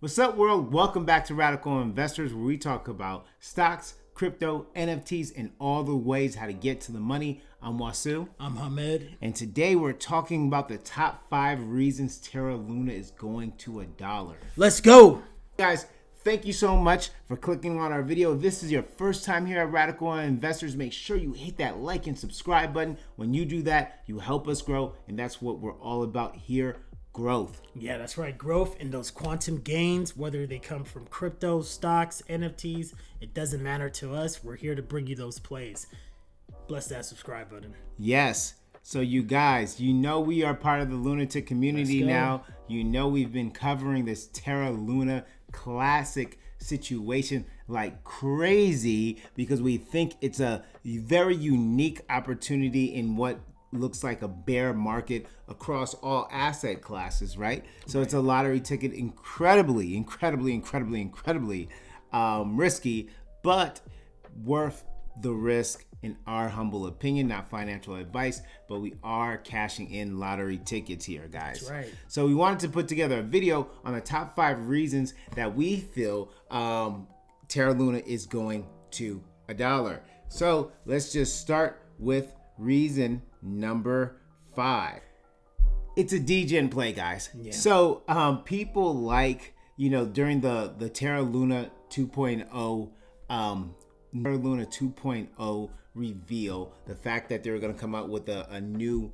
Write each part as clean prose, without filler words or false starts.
What's up, world? Welcome back to Radical Investors, where we talk about stocks, crypto, NFTs, and all the ways how to get to the money. I'm Wasu. I'm Hamed. And today we're talking about the top 5 reasons Terra Luna is going to $1. Let's go. Guys, thank you so much for clicking on our video. If this is your first time here at Radical Investors, make sure you hit that like and subscribe button. When you do that, you help us grow, and that's what we're all about here. Growth. Yeah, that's right. Growth and those quantum gains, whether they come from crypto, stocks, NFTs, it doesn't matter to us. We're here to bring you those plays. Bless that subscribe button. Yes. So you guys, you know we are part of the lunatic community now. You know we've been covering this Terra Luna classic situation like crazy because we think it's a very unique opportunity in what looks like a bear market across all asset classes, right? So it's a lottery ticket, incredibly risky, but worth the risk in our humble opinion. Not financial advice, but we are cashing in lottery tickets here, guys. That's right. So we wanted to put together a video on the top 5 reasons that we feel Terra Luna is going to $1. So let's just start with reason number 5. It's a degen play, guys. Yeah. So people like, during the Terra Luna 2.0 Terra Luna 2.0 reveal, the fact that they were going to come out with a new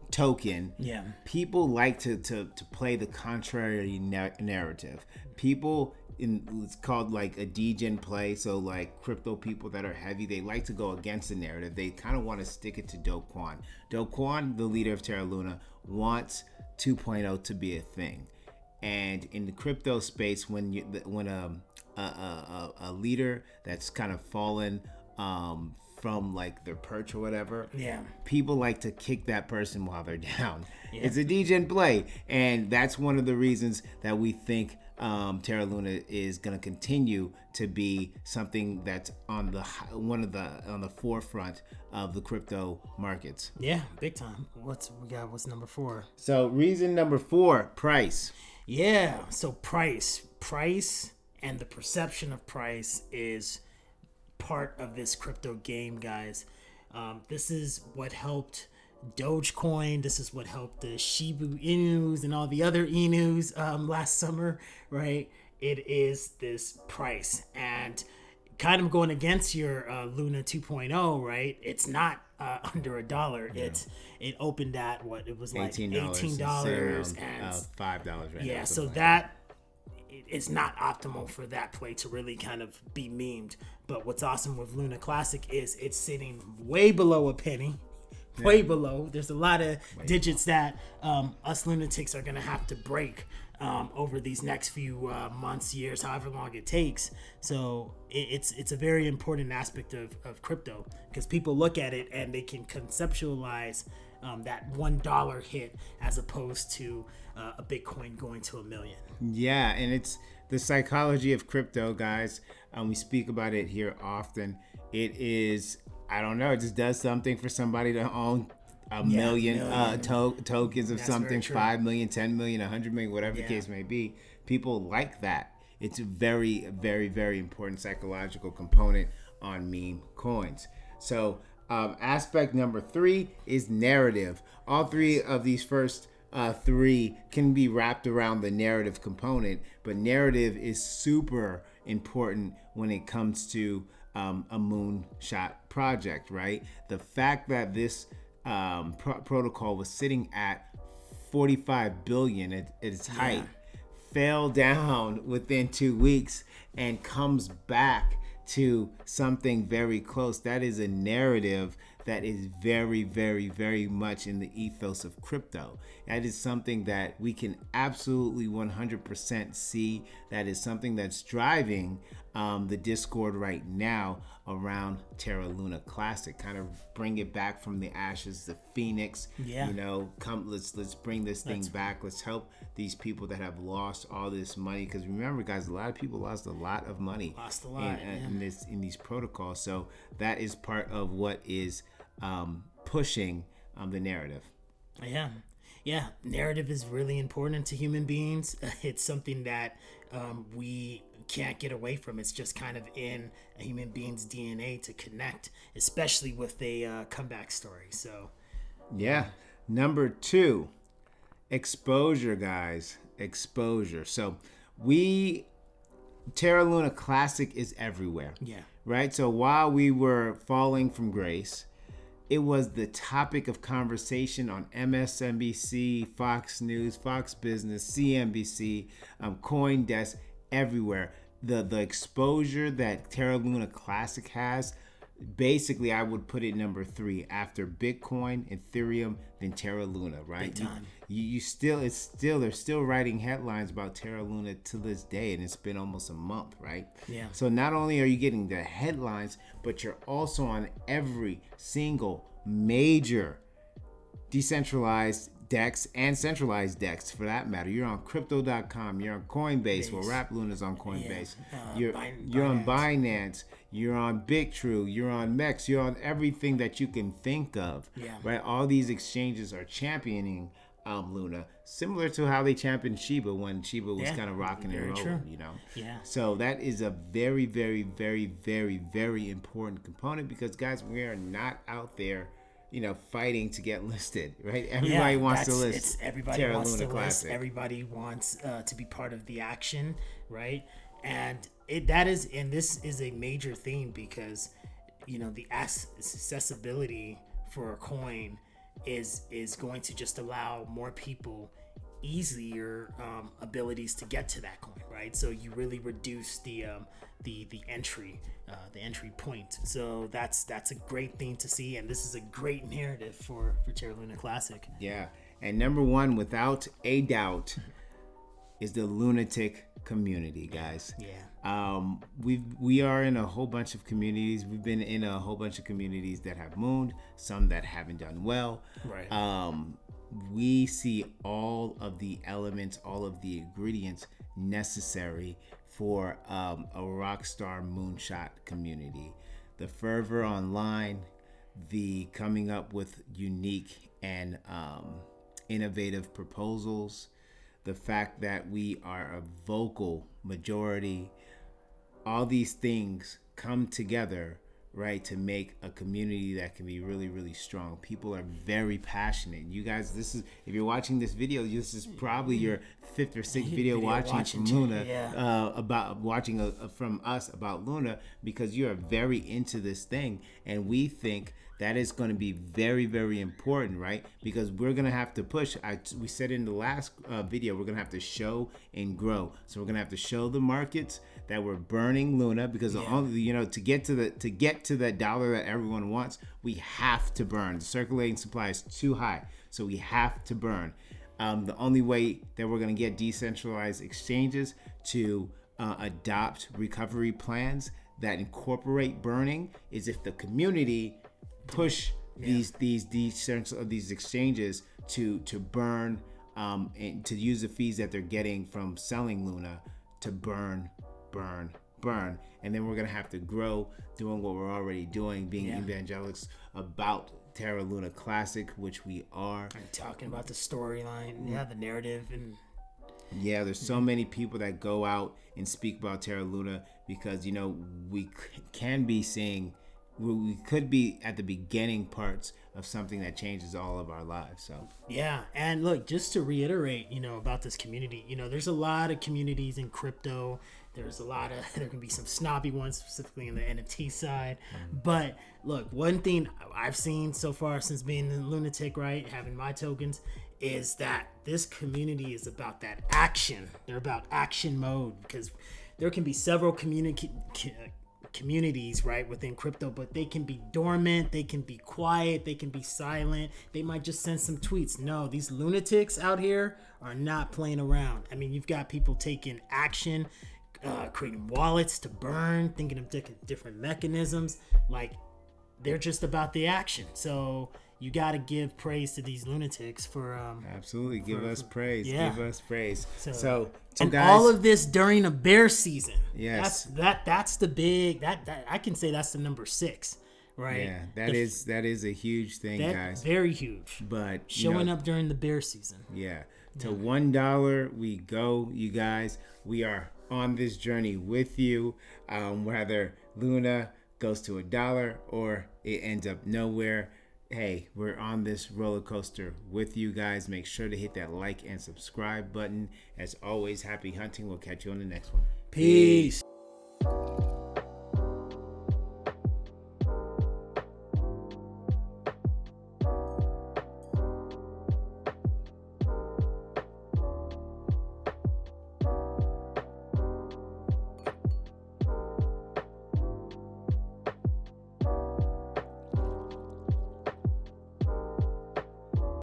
token. Yeah. People like to play the contrary narrative. People it's called like a degen play. So like crypto people that are heavy, they like to go against the narrative. They kind of want to stick it to Do Kwon. Do Kwon, the leader of Terra Luna, wants 2.0 to be a thing. And in the crypto space, when a leader that's kind of fallen from like their perch or whatever, people like to kick that person while they're down. Yeah. It's a degen play, and that's one of the reasons that we think Terra Luna is going to continue to be something that's on the forefront of the crypto markets. Yeah, big time. What's number 4? So reason number 4, price. Yeah, so price and the perception of price is part of this crypto game, guys. This is what helped Dogecoin. This is what helped the Shiba Inus and all the other Inus last summer, right? It is this price, and kind of going against your Luna 2.0, right? It's not under $1. Yeah. It opened at what it was like $18 and $5 right yeah, now. so that it's not optimal for that play to really kind of be memed. But what's awesome with Luna Classic is it's sitting way below a penny. Way below. There's a lot of digits that us lunatics are going to have to break over these next few months, years, however long it takes. So it's a very important aspect of crypto, because people look at it and they can conceptualize that $1 hit as opposed to a Bitcoin going to $1 million. Yeah, and it's the psychology of crypto, guys. We speak about it here often. It is, I don't know, it just does something for somebody to own a million tokens of That's something, 5 million, 10 million, 100 million, whatever the case may be. People like that. It's a very, very, very important psychological component on meme coins. So aspect number 3 is narrative. All 3 of these first 3 can be wrapped around the narrative component, but narrative is super important when it comes to a moonshot project, right? The fact that this protocol was sitting at 45 billion at its height, fell down within 2 weeks and comes back to something very close. That is a narrative that is very, very, very much in the ethos of crypto. That is something that we can absolutely 100% see. That is something that's driving the Discord right now around Terra Luna Classic. Kind of bring it back from the ashes, the phoenix. Yeah. Come, let's bring this thing back. Let's help these people that have lost all this money. Because remember, guys, a lot of people lost a lot of money. In these protocols. So that is part of what is pushing the narrative. Yeah. Yeah, narrative is really important to human beings. It's something that we can't get away from. It's just kind of in a human being's DNA to connect, especially with a comeback story. So, yeah. Number 2, exposure, guys. Exposure. So Terra Luna Classic is everywhere. yeah. Right? So while we were falling from grace, it was the topic of conversation on MSNBC, Fox News, Fox Business, CNBC, CoinDesk, everywhere. The exposure that Terra Luna Classic has, basically, I would put it number 3 after Bitcoin, Ethereum, then Terra Luna. Right? Big time. They're still writing headlines about Terra Luna to this day, and it's been almost a month, right? Yeah. So not only are you getting the headlines, but you're also on every single major decentralized DEX and centralized DEX, for that matter. You're on Crypto.com. You're on Coinbase. Well, Luna's on Coinbase. You're on Binance. You're on BitTrue. You're on MEX. You're on everything that you can think of. Yeah. Right. All these exchanges are championing Luna, similar to how they championed Shiba when Shiba was kind of rocking and rolling, you know. Yeah. So that is a very, very, very, very, very important component, because guys, we are not out there, you know, fighting to get listed, right? Everybody wants to list. Everybody Terra wants Luna to Classic. list. Everybody wants to be part of the action, right? And this is a major theme, because, you know, the accessibility for a coin is going to just allow more people easier abilities to get to that coin, right? So you really reduce the entry point. So that's a great thing to see, and this is a great narrative for Terra Luna Classic. Yeah, and number 1, without a doubt, is the lunatic community, guys. Yeah. We are in a whole bunch of communities. We've been in a whole bunch of communities that have mooned, some that haven't done well. Right. We see all of the elements, all of the ingredients necessary for a rockstar moonshot community. The fervor online, the coming up with unique and innovative proposals, the fact that we are a vocal majority, all these things come together, right, to make a community that can be really, really strong. People are very passionate. You guys, if you're watching this video, this is probably your 5th or 6th video watching from Luna, about watching from us about Luna, because you are very into this thing, and we think that is going to be very, very important, right? Because we're going to have to push. We said in the last video, we're going to have to show and grow. So we're going to have to show the markets that we're burning Luna, because to get to that dollar that everyone wants, we have to burn. The circulating supply is too high, so we have to burn. The only way that we're going to get decentralized exchanges to adopt recovery plans that incorporate burning is if the community push these exchanges to burn and to use the fees that they're getting from selling Luna to burn, and then we're gonna have to grow doing what we're already doing, being evangelics about Terra Luna Classic, which we are, and talking about the storyline, the narrative, and there's so many people that go out and speak about Terra Luna, because we can be seeing. We could be at the beginning parts of something that changes all of our lives. So and look, just to reiterate, about this community, there's a lot of communities in crypto. There can be some snobby ones, specifically in the NFT side. But look, one thing I've seen so far since being a lunatic, right, having my tokens, is that this community is about that action. They're about action mode, because there can be several communities, right, within crypto, but they can be dormant, they can be quiet, they can be silent, they might just send some tweets. No, these lunatics out here are not playing around. I mean, you've got people taking action, creating wallets to burn, thinking of different mechanisms. Like, they're just about the action. So you got to give praise to these lunatics for absolutely give us praise. So and guys, all of this during a bear season. Yes, that's the big that I can say that's the number 6, right? Yeah, that is a huge thing, guys. Very huge. But showing up during the bear season. Yeah. To $1 we go, you guys. We are on this journey with you. Whether Luna goes to $1 or it ends up nowhere. Hey, we're on this roller coaster with you guys. Make sure to hit that like and subscribe button. As always, happy hunting. We'll catch you on the next one. Peace.